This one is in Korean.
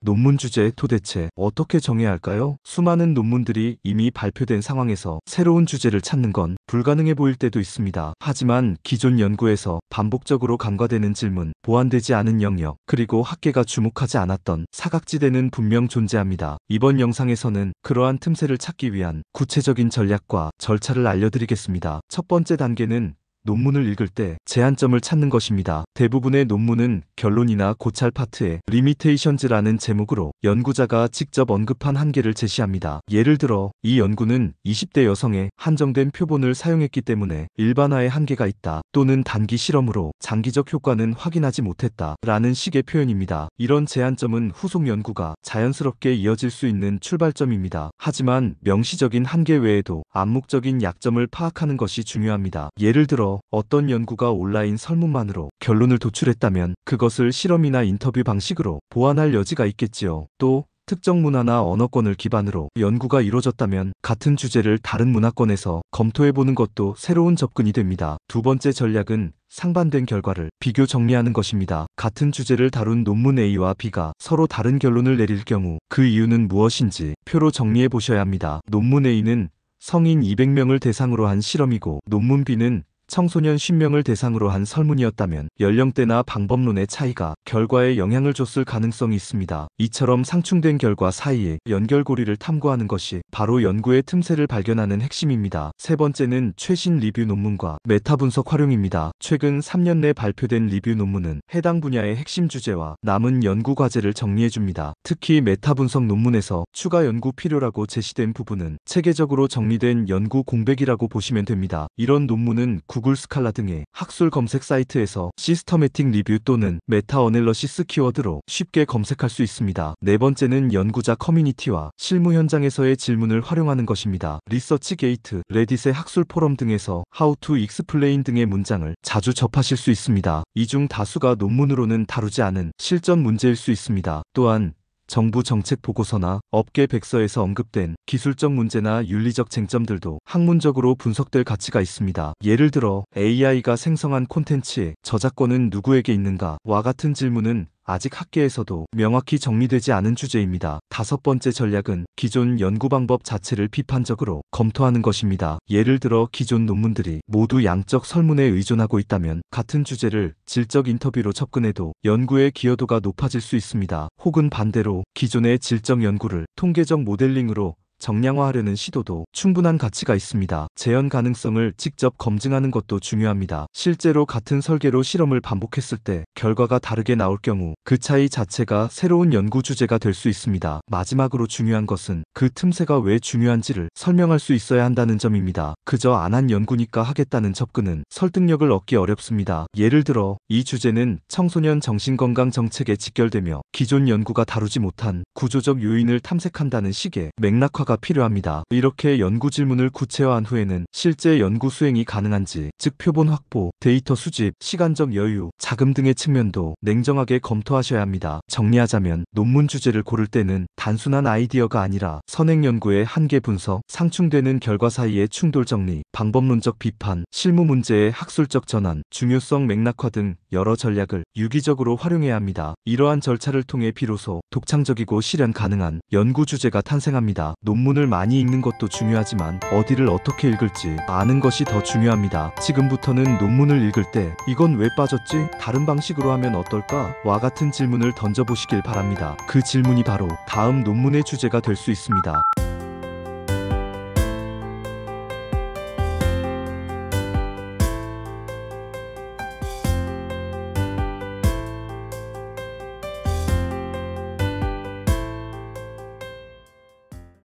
논문 주제 도대체 어떻게 정해야 할까요? 수많은 논문들이 이미 발표된 상황에서 새로운 주제를 찾는 건 불가능해 보일 때도 있습니다. 하지만 기존 연구에서 반복적으로 간과되는 질문, 보완되지 않은 영역, 그리고 학계가 주목하지 않았던 사각지대는 분명 존재합니다. 이번 영상에서는 그러한 틈새를 찾기 위한 구체적인 전략과 절차를 알려드리겠습니다. 첫 번째 단계는 논문을 읽을 때 제한점을 찾는 것입니다. 대부분의 논문은 결론이나 고찰 파트에 Limitations라는 제목으로 연구자가 직접 언급한 한계를 제시합니다. 예를 들어 이 연구는 20대 여성의 한정된 표본을 사용했기 때문에 일반화에 한계가 있다, 또는 단기 실험으로 장기적 효과는 확인하지 못했다 라는 식의 표현입니다. 이런 제한점은 후속 연구가 자연스럽게 이어질 수 있는 출발점입니다. 하지만 명시적인 한계 외에도 암묵적인 약점을 파악하는 것이 중요합니다. 예를 들어 어떤 연구가 온라인 설문만으로 결론을 도출했다면 그것을 실험이나 인터뷰 방식으로 보완할 여지가 있겠지요. 또 특정 문화나 언어권을 기반으로 연구가 이루어졌다면 같은 주제를 다른 문화권에서 검토해보는 것도 새로운 접근이 됩니다. 두 번째 전략은 상반된 결과를 비교 정리하는 것입니다. 같은 주제를 다룬 논문 A와 B가 서로 다른 결론을 내릴 경우 그 이유는 무엇인지 표로 정리해 보셔야 합니다. 논문 A는 성인 200명을 대상으로 한 실험이고 논문 B는 청소년 50명을 대상으로 한 설문이었다면 연령대나 방법론의 차이가 결과에 영향을 줬을 가능성이 있습니다. 이처럼 상충된 결과 사이에 연결고리를 탐구하는 것이 바로 연구의 틈새를 발견하는 핵심입니다. 세 번째는 최신 리뷰 논문과 메타 분석 활용입니다. 최근 3년 내 발표된 리뷰 논문은 해당 분야의 핵심 주제와 남은 연구 과제를 정리해줍니다. 특히 메타 분석 논문에서 추가 연구 필요라고 제시된 부분은 체계적으로 정리된 연구 공백이라고 보시면 됩니다. 이런 논문은 구글 스칼라 등의 학술 검색 사이트에서 시스터매틱 리뷰 또는 메타 어널리시스 키워드로 쉽게 검색할 수 있습니다. 네 번째는 연구자 커뮤니티와 실무 현장에서의 질문을 활용하는 것입니다. 리서치 게이트, 레딧의 학술 포럼 등에서 How to explain 등의 문장을 자주 접하실 수 있습니다. 이 중 다수가 논문으로는 다루지 않은 실전 문제일 수 있습니다. 또한 정부 정책 보고서나 업계 백서에서 언급된 기술적 문제나 윤리적 쟁점들도 학문적으로 분석될 가치가 있습니다. 예를 들어 AI가 생성한 콘텐츠의 저작권은 누구에게 있는가? 와 같은 질문은 아직 학계에서도 명확히 정리되지 않은 주제입니다. 다섯 번째 전략은 기존 연구 방법 자체를 비판적으로 검토하는 것입니다. 예를 들어 기존 논문들이 모두 양적 설문에 의존하고 있다면 같은 주제를 질적 인터뷰로 접근해도 연구의 기여도가 높아질 수 있습니다. 혹은 반대로 기존의 질적 연구를 통계적 모델링으로 정량화하려는 시도도 충분한 가치가 있습니다. 재현 가능성을 직접 검증하는 것도 중요합니다. 실제로 같은 설계로 실험을 반복했을 때 결과가 다르게 나올 경우 그 차이 자체가 새로운 연구 주제가 될 수 있습니다. 마지막으로 중요한 것은 그 틈새가 왜 중요한지를 설명할 수 있어야 한다는 점입니다. 그저 안 한 연구니까 하겠다는 접근은 설득력을 얻기 어렵습니다. 예를 들어 이 주제는 청소년 정신건강 정책에 직결되며 기존 연구가 다루지 못한 구조적 요인을 탐색한다는 식의 맥락화가 필요합니다. 이렇게 연구 질문을 구체화한 후에는 실제 연구 수행이 가능한지, 즉 표본 확보, 데이터 수집, 시간적 여유, 자금 등의 측면도 냉정하게 검토하셔야 합니다. 정리하자면 논문 주제를 고를 때는 단순한 아이디어가 아니라 선행 연구의 한계 분석, 상충되는 결과 사이의 충돌 정리, 방법론적 비판, 실무 문제의 학술적 전환, 중요성 맥락화 등 여러 전략을 유기적으로 활용해야 합니다. 이러한 절차를 통해 비로소 독창적이고 실현 가능한 연구 주제가 탄생합니다. 논문을 많이 읽는 것도 중요하지만 어디를 어떻게 읽을지 아는 것이 더 중요합니다. 지금부터는 논문을 읽을 때 이건 왜 빠졌지? 다른 방식으로 하면 어떨까? 와 같은 질문을 던져보시길 바랍니다. 그 질문이 바로 다음 논문의 주제가 될 수 있습니다.